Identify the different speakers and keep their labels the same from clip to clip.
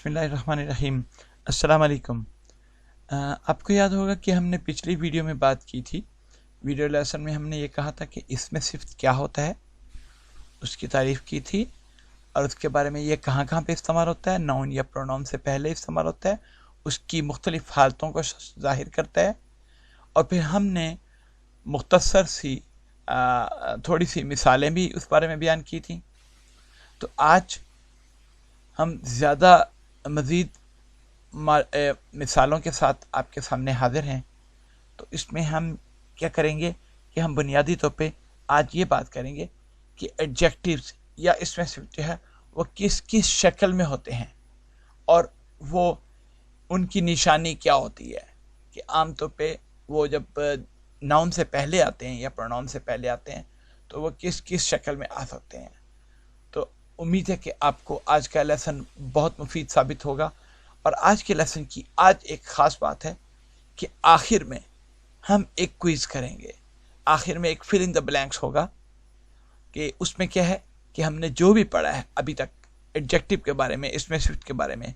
Speaker 1: बिस्मिल्लाहिर्रहमानिर्रहीम। अस्सलाम वालेकुम। आपको याद होगा कि हमने पिछली वीडियो में बात की थी। वीडियो लेसन में हमने ये कहा था कि इसमें सिर्फ क्या होता है, उसकी तारीफ़ की थी और उसके बारे में ये कहाँ कहाँ पे इस्तेमाल होता है, नाउन या प्रोनाउन से पहले इस्तेमाल होता है, उसकी मुख्तलिफ़ हालतों को ज़ाहिर करता है। और फिर हमने मुख्तसर सी थोड़ी सी मिसालें भी उस बारे में बयान की थी। तो आज हम ज़्यादा मज़ीद मिसालों के साथ आपके सामने हाजिर हैं। तो इसमें हम क्या करेंगे कि हम बुनियादी तौर पे आज ये बात करेंगे कि एडजेक्टिव्स या इसमें सिर्फ जो है वो किस किस शक्ल में होते हैं और वो उनकी निशानी क्या होती है। कि आम तौर पे वो जब नाउन से पहले आते हैं या प्रोनाउन से पहले आते हैं तो वो किस किस शक्ल में आ सकते हैं। तो उम्मीद है कि आपको आज का लेसन बहुत मुफीद साबित होगा। और आज के लेसन की आज एक ख़ास बात है कि आखिर में हम एक क्विज़ करेंगे। आखिर में एक फिल इन द ब्लैंक्स होगा कि उसमें क्या है कि हमने जो भी पढ़ा है अभी तक एडजेक्टिव के बारे में, इसमें सिर्फ के बारे में,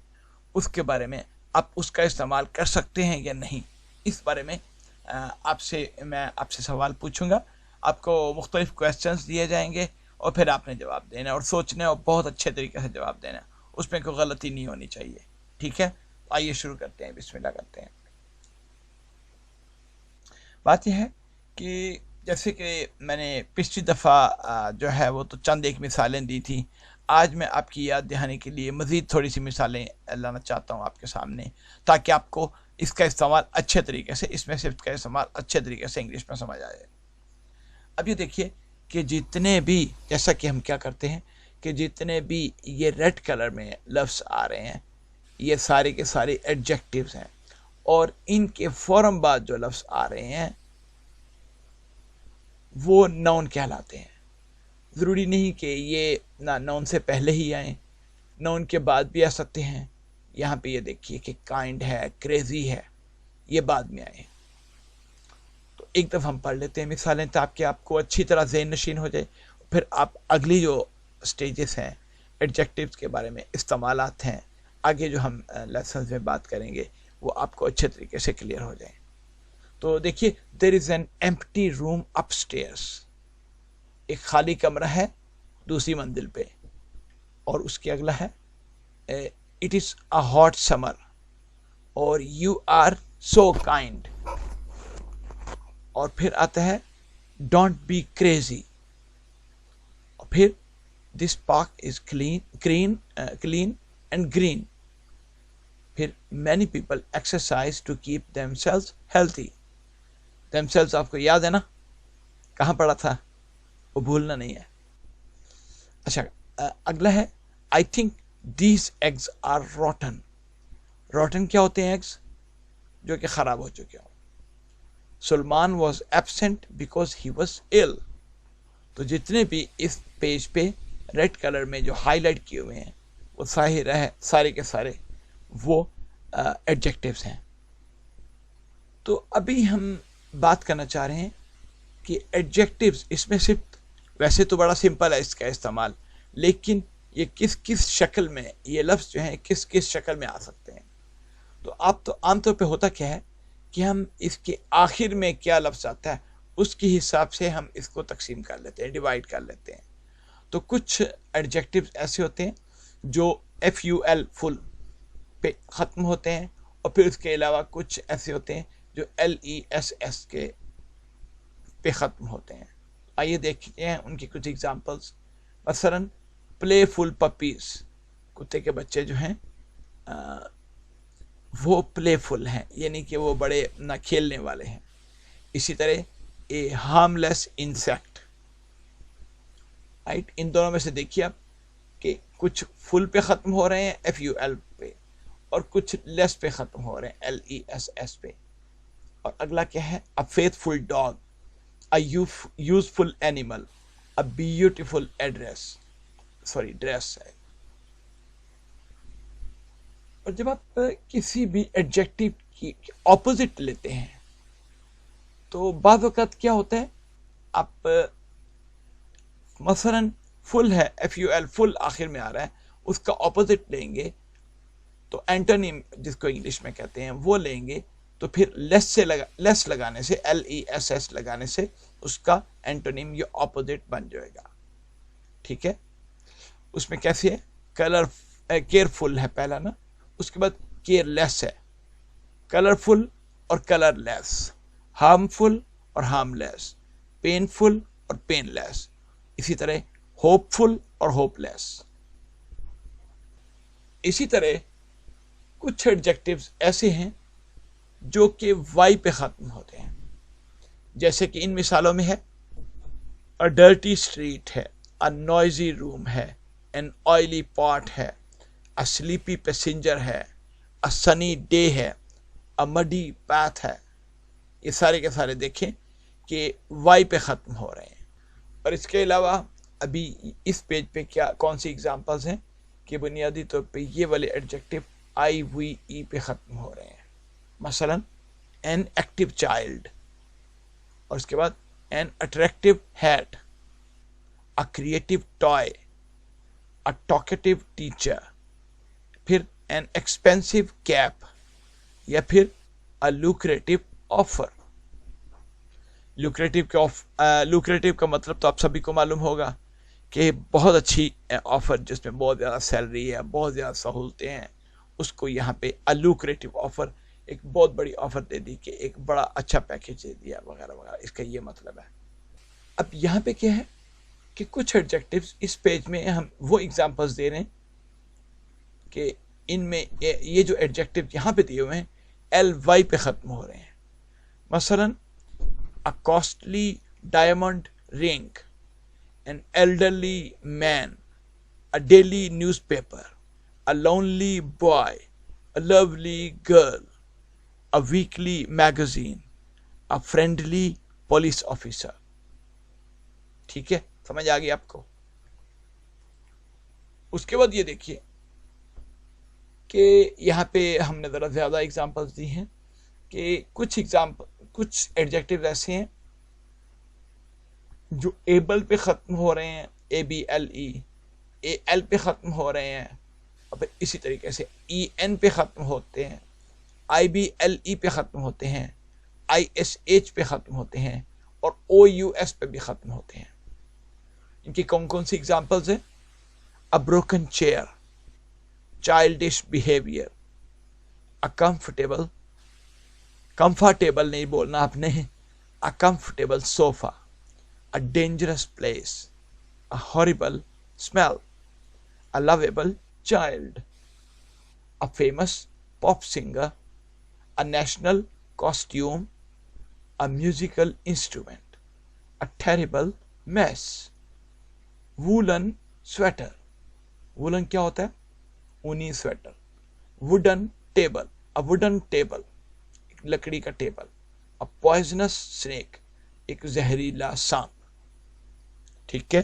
Speaker 1: उसके बारे में आप उसका इस्तेमाल कर सकते हैं या नहीं, इस बारे में मैं आपसे सवाल पूछूंगा। आपको मुख्तलिफ क्वेश्चंस दिए जाएंगे और फिर आपने जवाब देना और सोचना और बहुत अच्छे तरीके से जवाब देना, उसमें कोई गलती नहीं होनी चाहिए। ठीक है, आइए शुरू करते हैं, बिस्मिल्लाह करते हैं। बात यह है कि जैसे कि मैंने पिछली दफ़ा जो है वो तो चंद एक मिसालें दी थी। आज मैं आपकी याद दहानी के लिए मज़ीद थोड़ी सी मिसालें लाना चाहता हूँ आपके सामने, ताकि आपको इसका इस्तेमाल अच्छे तरीके से, इसमें सिर्फ का इस्तेमाल अच्छे तरीके से इंग्लिश में समझ आए। अब ये देखिए कि जितने भी, जैसा कि हम क्या करते हैं कि जितने भी ये रेड कलर में लफ्ज़ आ रहे हैं ये सारे के सारे एडजेक्टिव्स हैं और इनके फ़ौरन बाद जो लफ्ज़ आ रहे हैं वो नाउन कहलाते हैं। ज़रूरी नहीं कि ये नाउन से पहले ही आए, नाउन के बाद भी आ सकते हैं। यहाँ पे ये देखिए कि काइंड है, क्रेज़ी है, ये बाद में आए। तो एक दफ़ा हम पढ़ लेते हैं मिसालें ताकि आपको अच्छी तरह ज़हन नशीन हो जाए। फिर आप अगली जो स्टेजेस हैं एडजेक्टिव्स के बारे में, इस्तेमालात हैं, आगे जो हम लेसन में बात करेंगे वो आपको अच्छे तरीके से क्लियर हो जाए। तो देखिए, there is an empty room upstairs. एक खाली कमरा है दूसरी मंजिल पे। और उसके अगला है it is a hot summer और यू आर सो काइंड। और फिर आता है डोंट बी क्रेजी। और फिर this park is clean and green. फिर many people exercise to keep themselves healthy. Themselves आपको याद है ना, कहाँ पढ़ा था, वो भूलना नहीं है। अच्छा, अगला है I think these eggs are rotten. Rotten क्या होते हैं? एग्स जो कि ख़राब हो चुके हों। Suleman was absent because he was ill. तो जितने भी इस पेज पे रेड कलर में जो हाईलाइट किए हुए हैं वो सारे के सारे वो एडजेक्टिव्स हैं। तो अभी हम बात करना चाह रहे हैं कि एडजेक्टिव्स, इसमें सिर्फ, वैसे तो बड़ा सिंपल है इसका इस्तेमाल, लेकिन ये किस किस शक्ल में, ये लफ्ज़ जो हैं किस किस शक्ल में आ सकते हैं। तो आमतौर पे होता क्या है कि हम इसके आखिर में क्या लफ्ज़ आता है उसके हिसाब से हम इसको तकसीम कर लेते हैं, डिवाइड कर लेते हैं। तो कुछ एडजेक्टिव्स ऐसे होते हैं जो FUL फुल पे ख़त्म होते हैं और फिर उसके अलावा कुछ ऐसे होते हैं जो LESS के पे ख़त्म होते हैं। आइए देखते हैं उनकी कुछ एग्जांपल्स। मसलन प्लेफुल पपीज़, कुत्ते के बच्चे जो हैं वो प्लेफुल हैं, यानी कि वो बड़े ना खेलने वाले हैं। इसी तरह ए हार्मलेस इंसेक्ट, राइट। इन दोनों में से देखिए आप कि कुछ फुल पे ख़त्म हो रहे हैं FUL पे और कुछ लेस पे ख़त्म हो रहे हैं LESS पे। और अगला क्या है? अ faithful dog, a useful animal, a beautiful dress है। और जब आप किसी भी एडजेक्टिव की ऑपोजिट लेते हैं तो बाद वक़्त क्या होता है, आप मसलन फुल है FUL फुल आखिर में आ रहा है, उसका ऑपोजिट लेंगे تو اینٹونیم جس کو انگلش میں کہتے ہیں وہ لیں گے تو پھر لیس لگانے سے LESS لگانے سے اس کا اینٹونیم یہ اپوزٹ بن جائے گا. ٹھیک ہے. اس میں کیسے ہے؟ کیئرفل ہے پہلا نا, اس کے بعد کیئر لیس ہے, کلرفل اور کلر لیس, ہارمفل اور ہارم لیس, پینفل اور پین لیس, اسی طرح ہوپ فل اور ہوپ لیس. اسی طرح کچھ ایڈجیکٹیوز ایسے ہیں جو کہ وائی پہ ختم ہوتے ہیں, جیسے کہ ان مثالوں میں ہے a dirty street ہے, a noisy room ہے, an oily pot ہے, a sleepy passenger ہے, a sunny day ہے, a muddy path ہے. یہ سارے کے سارے دیکھیں کہ وائی پہ ختم ہو رہے ہیں. اور اس کے علاوہ ابھی اس پیج پہ کون سی ایگزامپلز ہیں کہ بنیادی طور پہ یہ والے ایڈجیکٹو IVE پہ ختم ہو رہے ہیں. مثلا an active child, اور اس کے بعد an attractive hat, a creative toy, a talkative teacher, پھر an expensive cap, یا پھر a lucrative offer. lucrative کا مطلب تو آپ سبھی کو معلوم ہوگا کہ بہت اچھی آفر جس میں بہت زیادہ سیلری ہے, بہت زیادہ سہولتیں ہیں, اس کو یہاں پہ a lucrative offer, ایک بہت بڑی آفر دے دی کہ ایک بڑا اچھا پیکیج دے دیا وغیرہ وغیرہ, اس کا یہ مطلب ہے. اب یہاں پہ کیا ہے کہ کچھ ایڈجیکٹیوز اس پیج میں ہم وہ ایگزامپلس دے رہے ہیں کہ ان میں یہ جو ایڈجیکٹیو یہاں پہ دیے ہوئے ہیں LY پہ ختم ہو رہے ہیں. مثلا a costly diamond ring, an elderly man, a daily newspaper, a lonely boy, a lovely girl, a weekly magazine, a friendly police officer. ٹھیک ہے, سمجھ آ گئی آپ کو. اس کے بعد یہ دیکھیے کہ یہاں پہ ہم نے ذرا زیادہ ایگزامپلس دی ہیں کہ کچھ ایڈجیکٹیو ایسے ہیں جو ایبل پہ ختم ہو رہے ہیں, ABLE, AL پہ ختم ہو رہے ہیں, اور پھر اسی طریقے سے EN پہ ختم ہوتے ہیں, IBLE پہ ختم ہوتے ہیں, ISH پہ ختم ہوتے ہیں, اور OUS پہ بھی ختم ہوتے ہیں. ان کی کون کون سی ایگزامپلز ہیں؟ A broken chair, childish behavior, a comfortable نہیں بولنا آپ نے, a comfortable sofa, a dangerous place, a horrible smell, a lovable child, a famous pop singer, a national costume, a musical instrument, a terrible mess, woolen sweater. woolen کیا ہوتا ہے؟ اونی sweater. wooden table, a wooden table, ایک لکڑی کا table. a poisonous snake, ایک زہریلا سانپ. ٹھیک ہے,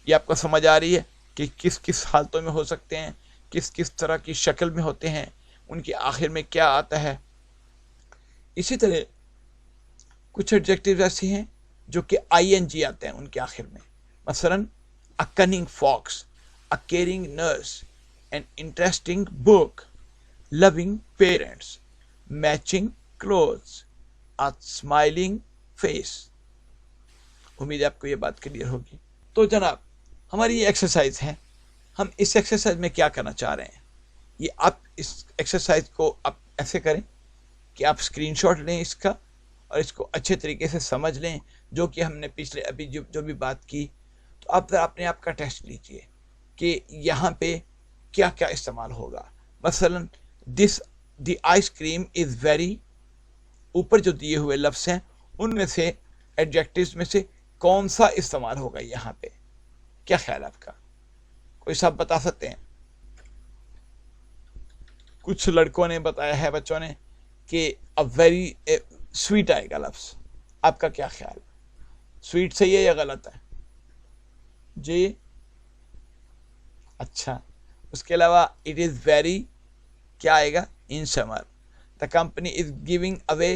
Speaker 1: یہ آپ کو سمجھ آ رہی ہے کہ کس کس حالتوں میں ہو سکتے ہیں, کس کس طرح کی شکل میں ہوتے ہیں, ان کے آخر میں کیا آتا ہے. اسی طرح کچھ ایڈجیکٹیو ایسے ہیں جو کہ ING آتے ہیں ان کے آخر میں. مثلا a cunning fox, a caring nurse, an interesting book, loving parents, matching clothes, a smiling face. امید ہے آپ کو یہ بات کلیئر ہوگی. تو جناب ہماری یہ ایکسرسائز ہے, ہم اس ایکسرسائز میں کیا کرنا چاہ رہے ہیں, یہ آپ اس ایکسرسائز کو آپ ایسے کریں کہ آپ اسکرین شاٹ لیں اس کا اور اس کو اچھے طریقے سے سمجھ لیں جو کہ ہم نے پچھلے ابھی جو بھی بات کی. تو آپ ذرا اپنے آپ کا ٹیسٹ لیجئے کہ یہاں پہ کیا کیا استعمال ہوگا. مثلا the ice cream is very, اوپر جو دیے ہوئے لفظ ہیں ان میں سے ایڈجیکٹیوز میں سے کون سا استعمال ہوگا یہاں پہ, کیا خیال آپ کا؟ کوئی صاحب بتا سکتے ہیں؟ کچھ لڑکوں نے بتایا ہے, بچوں نے, کہ ویری سویٹ آئے گا لفظ. آپ کا کیا خیال؟ سویٹ صحیح ہے یا غلط ہے جی؟ اچھا, اس کے علاوہ اٹ از ویری کیا آئے گا؟ ان سمر. The company is giving away,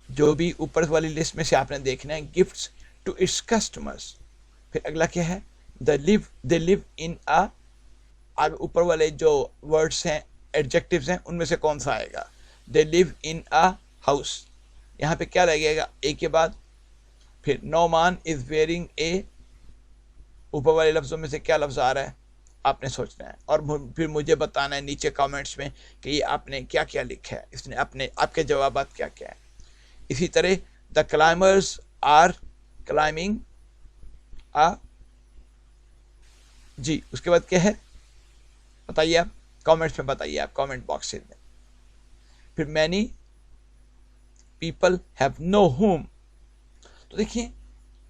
Speaker 1: جو بھی اوپر والی لسٹ میں سے آپ نے دیکھنا ہے, گفٹس ٹو اٹس کسٹمرس. پھر اگلا کیا ہے؟ دے لیو ان आगे ऊपर वाले जो वर्ड्स हैं, एडजेक्टिव्स हैं, उनमें से कौन सा आएगा? They live in a house, यहाँ पे क्या लगेगा ए के बाद? फिर नौमान इज वेयरिंग ए, ऊपर वाले लफ्ज़ों में से क्या लफ्ज़ आ रहा है आपने सोचना है, और फिर मुझे बताना है नीचे कमेंट्स में कि ये आपने क्या क्या लिखा है, इसने अपने आपके जवाब क्या क्या है। इसी तरह द क्लाइंबर्स आर क्लाइंबिंग आ, जी उसके बाद क्या है बताइए आप, कमेंट्स में बताइए आप, कमेंट बॉक्स में। फिर many people have no home. तो देखिए,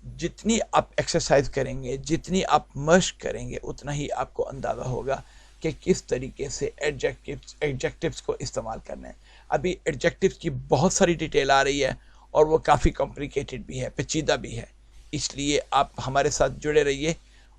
Speaker 1: जितनी आप एक्सरसाइज करेंगे, जितनी आप मश्क करेंगे, उतना ही आपको अंदाज़ा होगा कि किस तरीके से एडजेक्टिव्स को इस्तेमाल करना है। अभी एडजेक्टिव्स की बहुत सारी डिटेल आ रही है और वो काफ़ी कॉम्प्लिकेटेड भी है, पेचीदा भी है, इसलिए आप हमारे साथ जुड़े रहिए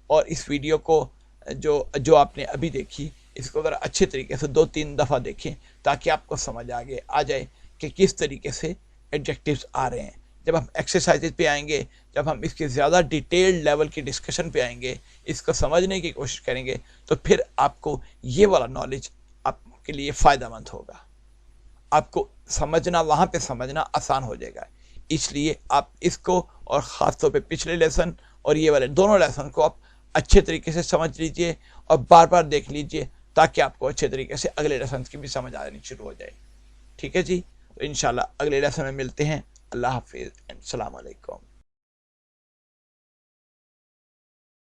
Speaker 1: और इस वीडियो को जो आपने अभी देखी, इसको ज़रा अच्छे तरीके से 2-3 दफ़ा देखें ताकि आपको समझ आ जाए कि किस तरीके से एडजेक्टिव्स आ रहे हैं। जब हम एक्सरसाइजेज पे आएंगे, जब हम इसके ज़्यादा डिटेल्ड लेवल की डिस्कशन पे आएंगे, इसको समझने की कोशिश करेंगे, तो फिर आपको ये वाला नॉलेज आपके लिए फ़ायदेमंद होगा। आपको समझना, वहाँ पे समझना आसान हो जाएगा। इसलिए आप इसको, और ख़ास तौर पे पिछले लेसन और ये वाले दोनों लेसन को आप अच्छे तरीके से समझ लीजिए और बार बार देख लीजिए ताकि आपको अच्छे तरीके से अगले लेसन की भी समझ आनी शुरू हो जाए। ठीक है जी, तो इंशाल्लाह अगले लेसन में मिलते हैं। अल्लाह हाफिज़, अस्सलाम वालेकुम।